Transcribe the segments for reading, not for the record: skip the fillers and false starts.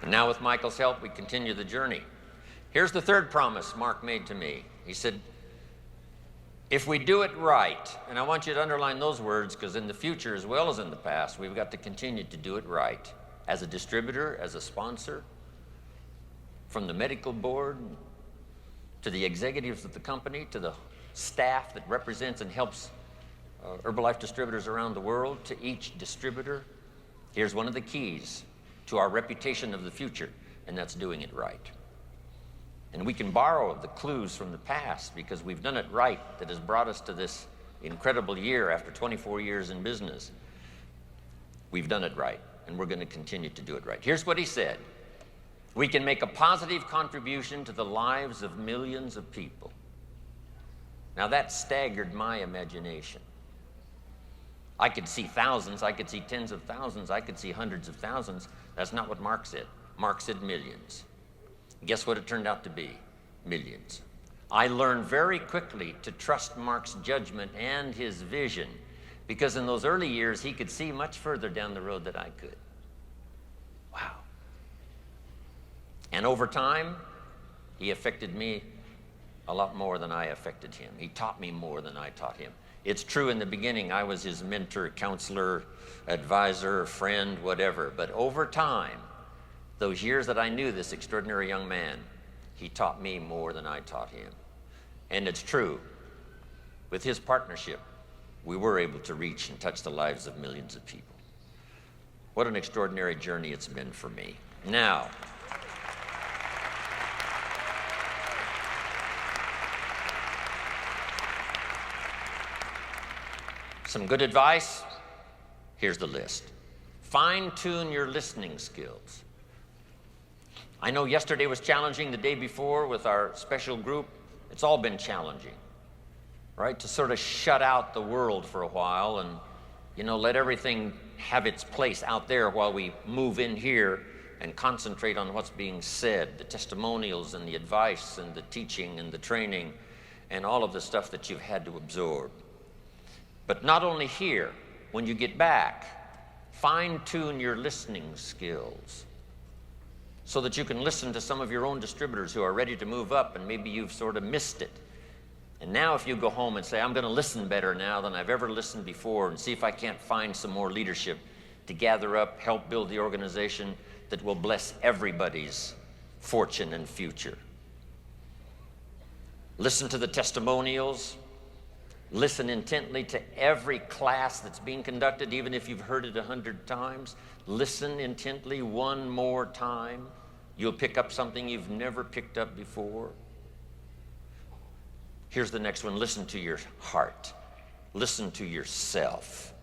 And now with Michael's help, we continue the journey. Here's the third promise Mark made to me. He said, if we do it right, and I want you to underline those words because in the future as well as in the past, we've got to continue to do it right. As a distributor, as a sponsor, from the medical board to the executives of the company, to the staff that represents and helps Herbalife distributors around the world, to each distributor, here's one of the keys to our reputation of the future, and that's doing it right. And we can borrow the clues from the past because we've done it right that has brought us to this incredible year after 24 years in business. We've done it right, and we're going to continue to do it right. Here's what he said. We can make a positive contribution to the lives of millions of people. Now that staggered my imagination. I could see thousands, I could see tens of thousands, I could see hundreds of thousands. That's not what Mark said. Mark said millions. Guess what it turned out to be? Millions. I learned very quickly to trust Mark's judgment and his vision because in those early years, he could see much further down the road than I could. Wow. And over time, he affected me a lot more than I affected him. He taught me more than I taught him. It's true in the beginning, I was his mentor, counselor, advisor, friend, whatever. But over time, those years that I knew this extraordinary young man, he taught me more than I taught him. And it's true, with his partnership, we were able to reach and touch the lives of millions of people. What an extraordinary journey it's been for me. Now, some good advice, here's the list. Fine-tune your listening skills. I know yesterday was challenging, the day before with our special group. It's all been challenging, right? To sort of shut out the world for a while and, let everything have its place out there while we move in here and concentrate on what's being said, the testimonials and the advice and the teaching and the training and all of the stuff that you've had to absorb. But not only here, when you get back, fine-tune your listening skills so that you can listen to some of your own distributors who are ready to move up and maybe you've sort of missed it. And now if you go home and say, I'm going to listen better now than I've ever listened before and see if I can't find some more leadership to gather up, help build the organization that will bless everybody's fortune and future. Listen to the testimonials. Listen intently to every class that's being conducted, even if you've heard it 100 times. Listen intently one more time. You'll pick up something you've never picked up before. Here's the next one. Listen to your heart. Listen to yourself.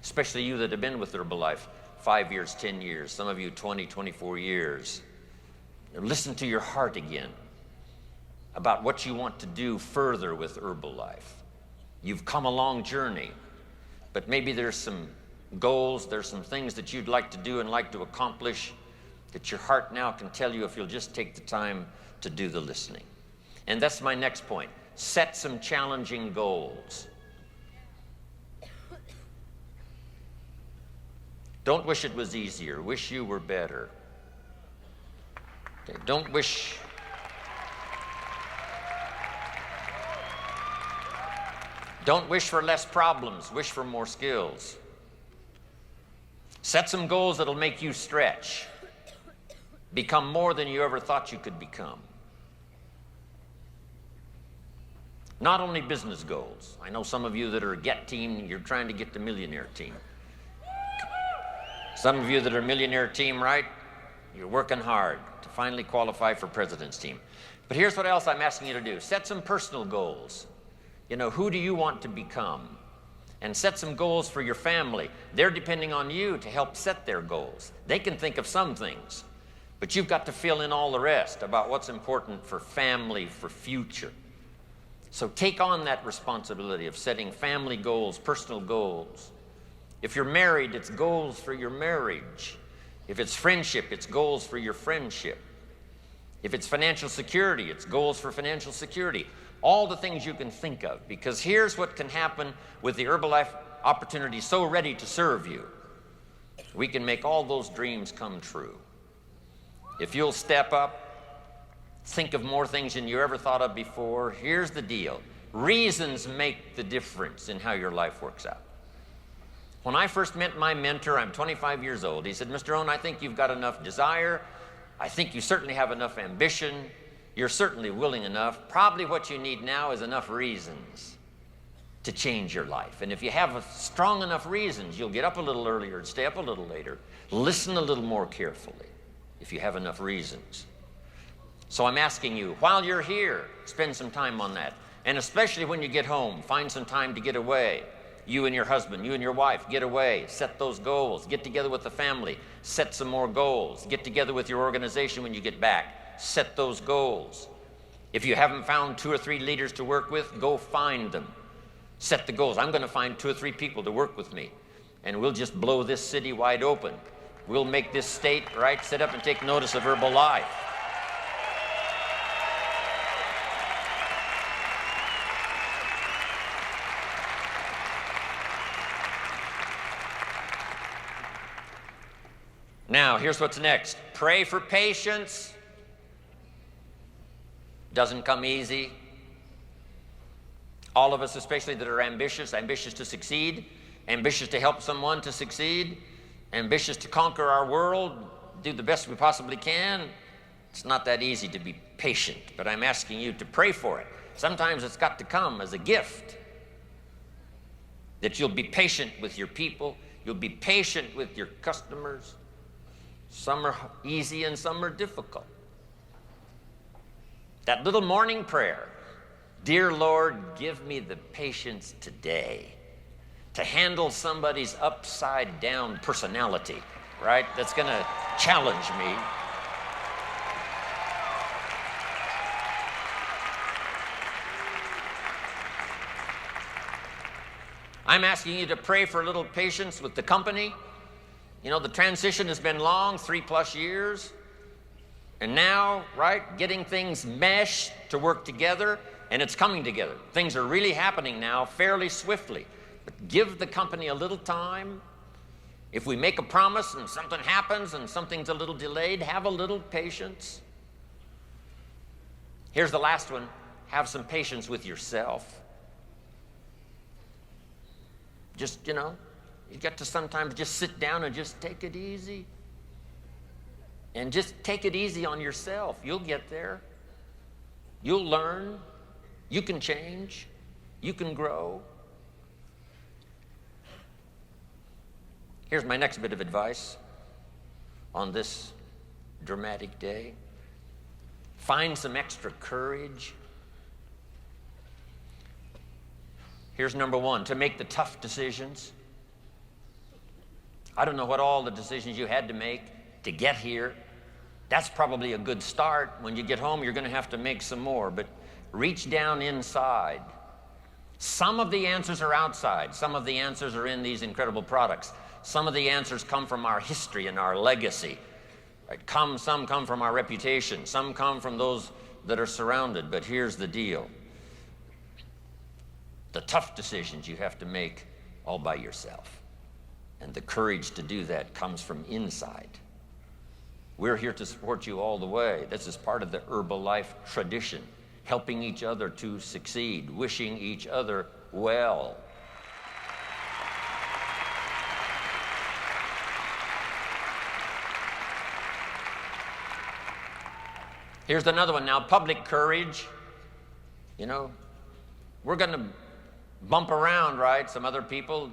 Especially you that have been with Herbalife 5 years, 10 years, some of you 20, 24 years. Listen to your heart again about what you want to do further with Herbalife. You've come a long journey, but maybe there's some goals, there's some things that you'd like to do and like to accomplish that your heart now can tell you if you'll just take the time to do the listening. And that's my next point. Set some challenging goals. Don't wish it was easier. Wish you were better. Okay, don't wish for less problems. Wish for more skills. Set some goals that'll make you stretch. Become more than you ever thought you could become. Not only business goals. I know some of you that are a get team, you're trying to get the millionaire team. Some of you that are millionaire team, right? You're working hard to finally qualify for president's team. But here's what else I'm asking you to do. Set some personal goals. Who do you want to become? And set some goals for your family. They're depending on you to help set their goals. They can think of some things, but you've got to fill in all the rest about what's important for family, for future. So take on that responsibility of setting family goals, personal goals. If you're married, it's goals for your marriage. If it's friendship, it's goals for your friendship. If it's financial security, it's goals for financial security. All the things you can think of, because here's what can happen with the Herbalife opportunity so ready to serve you. we can make all those dreams come true. If you'll step up, think of more things than you ever thought of before. Here's the deal. Reasons make the difference in how your life works out. When I first met my mentor, I'm 25 years old. He said, Mr. Rohn, I think you've got enough desire. I think you certainly have enough ambition. You're certainly willing enough. Probably what you need now is enough reasons to change your life. And if you have strong enough reasons, you'll get up a little earlier and stay up a little later. Listen a little more carefully if you have enough reasons. So I'm asking you, while you're here, spend some time on that. And especially when you get home, find some time to get away. You and your husband, you and your wife, get away, set those goals, get together with the family, set some more goals, get together with your organization when you get back, set those goals. If you haven't found 2 or 3 leaders to work with, go find them. Set the goals. I'm going to find 2 or 3 people to work with me, and we'll just blow this city wide open. We'll make this state, right, sit up and take notice of Herbalife. Now, here's what's next. Pray for patience. Doesn't come easy. All of us, especially that are ambitious to succeed, ambitious to help someone to succeed, ambitious to conquer our world, do the best we possibly can. It's not that easy to be patient, but I'm asking you to pray for it. Sometimes it's got to come as a gift. That you'll be patient with your people, you'll be patient with your customers. Some are easy and some are difficult. That little morning prayer, dear Lord, give me the patience today to handle somebody's upside down personality, right? That's going to challenge me. I'm asking you to pray for a little patience with the company. You know, the transition has been long, 3+ years. And now, right, getting things meshed to work together, and it's coming together. Things are really happening now fairly swiftly. But give the company a little time. If we make a promise and something happens and something's a little delayed, have a little patience. Here's the last one. Have some patience with yourself. Just, you know, you got to sometimes just sit down and just take it easy. And just take it easy on yourself. You'll get there. You'll learn. You can change. You can grow. Here's my next bit of advice on this dramatic day. Find some extra courage. Here's number 1, to make the tough decisions. I don't know what all the decisions you had to make to get here. That's probably a good start. When you get home, you're going to have to make some more, but reach down inside. Some of the answers are outside. Some of the answers are in these incredible products. Some of the answers come from our history and our legacy. Right? Some come from our reputation. Some come from those that are surrounded. But here's the deal. The tough decisions you have to make all by yourself. And the courage to do that comes from inside. We're here to support you all the way. This is part of the Herbalife tradition, helping each other to succeed, wishing each other well. Here's another one now, public courage. You know, we're going to bump around, right? Some other people,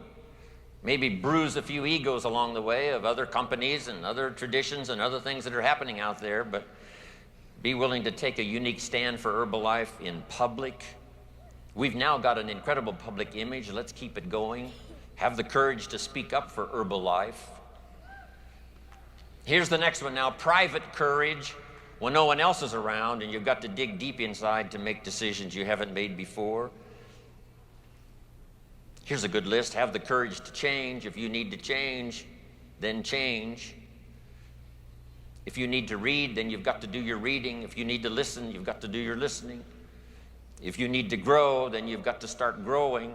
maybe bruise a few egos along the way of other companies and other traditions and other things that are happening out there, but be willing to take a unique stand for Herbalife in public. We've now got an incredible public image. Let's keep it going. Have the courage to speak up for Herbalife. Here's the next one now, private courage. When no one else is around and you've got to dig deep inside to make decisions you haven't made before. Here's a good list. Have the courage to change. If you need to change, then change. If you need to read, then you've got to do your reading. If you need to listen, you've got to do your listening. If you need to grow, then you've got to start growing.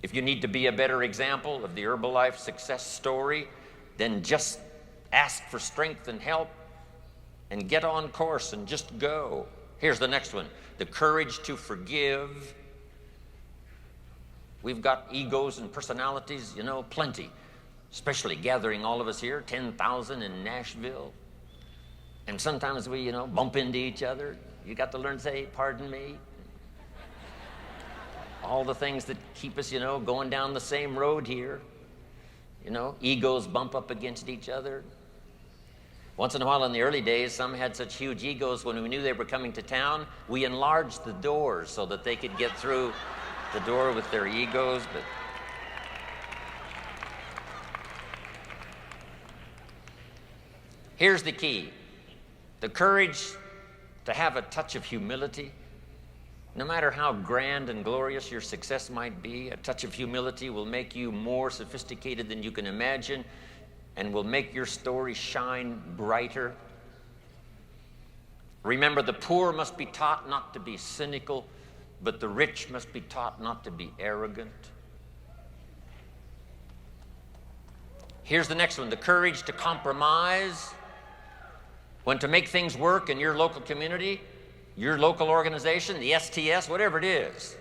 If you need to be a better example of the Herbalife success story, then just ask for strength and help and get on course and just go. Here's the next one, the courage to forgive. We've got egos and personalities, you know, plenty, especially gathering all of us here, 10,000 in Nashville. And sometimes we, you know, bump into each other. You got to learn to say, pardon me. All the things that keep us, you know, going down the same road here. You know, egos bump up against each other. Once in a while in the early days, some had such huge egos when we knew they were coming to town, we enlarged the doors so that they could get through the door with their egos. But here's the key, the courage to have a touch of humility. No matter how grand and glorious your success might be, a touch of humility will make you more sophisticated than you can imagine and will make your story shine brighter. Remember, the poor must be taught not to be cynical, but the rich must be taught not to be arrogant. Here's the next one, the courage to compromise. When to make things work in your local community, your local organization, the STS, whatever it is,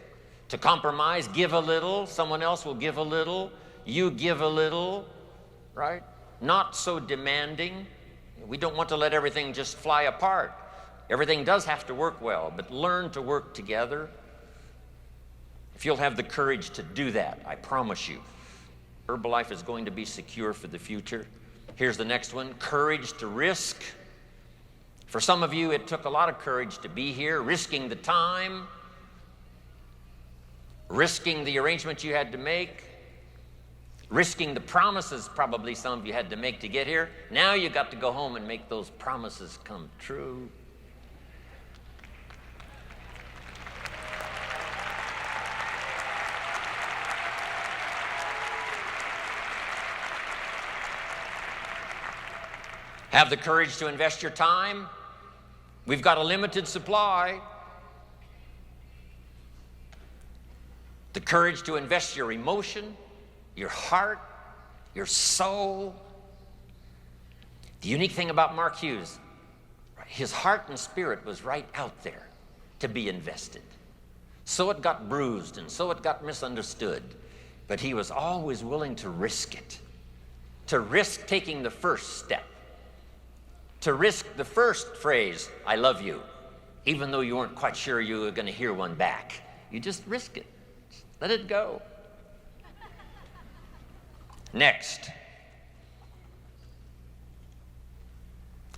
to compromise, give a little, someone else will give a little, you give a little, right? Not so demanding. We don't want to let everything just fly apart. Everything does have to work well, but learn to work together. If you'll have the courage to do that, I promise you, Herbalife is going to be secure for the future. Here's the next one, courage to risk. For some of you, it took a lot of courage to be here, risking the time, risking the arrangements you had to make, risking the promises probably some of you had to make to get here. Now you got to go home and make those promises come true. Have the courage to invest your time. We've got a limited supply. The courage to invest your emotion, your heart, your soul. The unique thing about Mark Hughes, his heart and spirit was right out there to be invested. So it got bruised and so it got misunderstood, but he was always willing to risk it, to risk taking the first step, to risk the first phrase, I love you, even though you weren't quite sure you were going to hear one back. You just risk it. Just let it go. Next,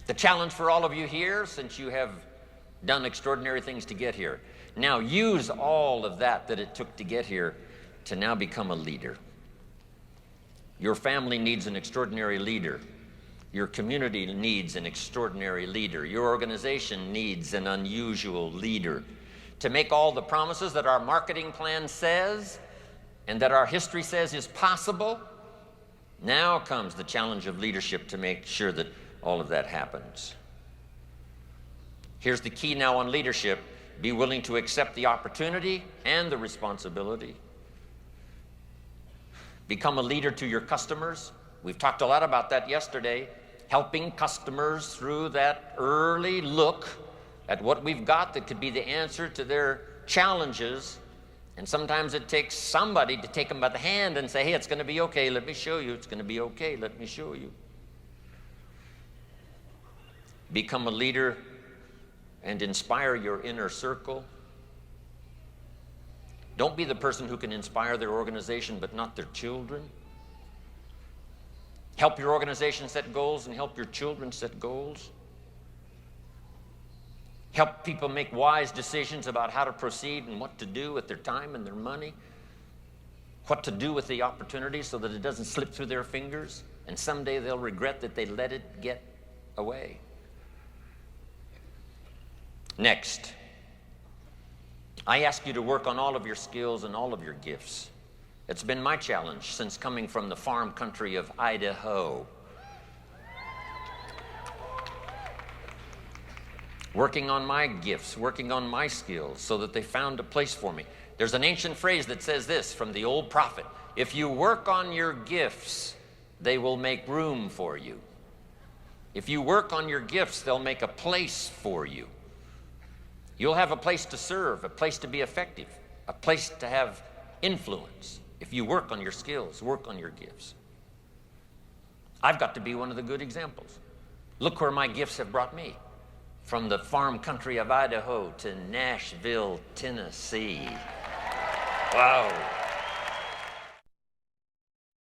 the challenge for all of you here, since you have done extraordinary things to get here, now use all of that it took to get here to now become a leader. Your family needs an extraordinary leader. Your community needs an extraordinary leader. Your organization needs an unusual leader. To make all the promises that our marketing plan says and that our history says is possible, now comes the challenge of leadership to make sure that all of that happens. Here's the key now on leadership. Be willing to accept the opportunity and the responsibility. Become a leader to your customers. We've talked a lot about that yesterday, helping customers through that early look at what we've got that could be the answer to their challenges. And sometimes it takes somebody to take them by the hand and say, hey, it's going to be okay, let me show you. It's going to be okay, let me show you. Become a leader and inspire your inner circle. Don't be the person who can inspire their organization but not their children. Help your organization set goals and help your children set goals. Help people make wise decisions about how to proceed and what to do with their time and their money. What to do with the opportunity so that it doesn't slip through their fingers and someday they'll regret that they let it get away. Next, I ask you to work on all of your skills and all of your gifts. It's been my challenge since coming from the farm country of Idaho. Working on my gifts, working on my skills so that they found a place for me. There's an ancient phrase that says this from the old prophet: if you work on your gifts, they will make room for you. If you work on your gifts, they'll make a place for you. You'll have a place to serve, a place to be effective, a place to have influence. If you work on your skills, work on your gifts. I've got to be one of the good examples. Look where my gifts have brought me. From the farm country of Idaho to Nashville, Tennessee. Wow.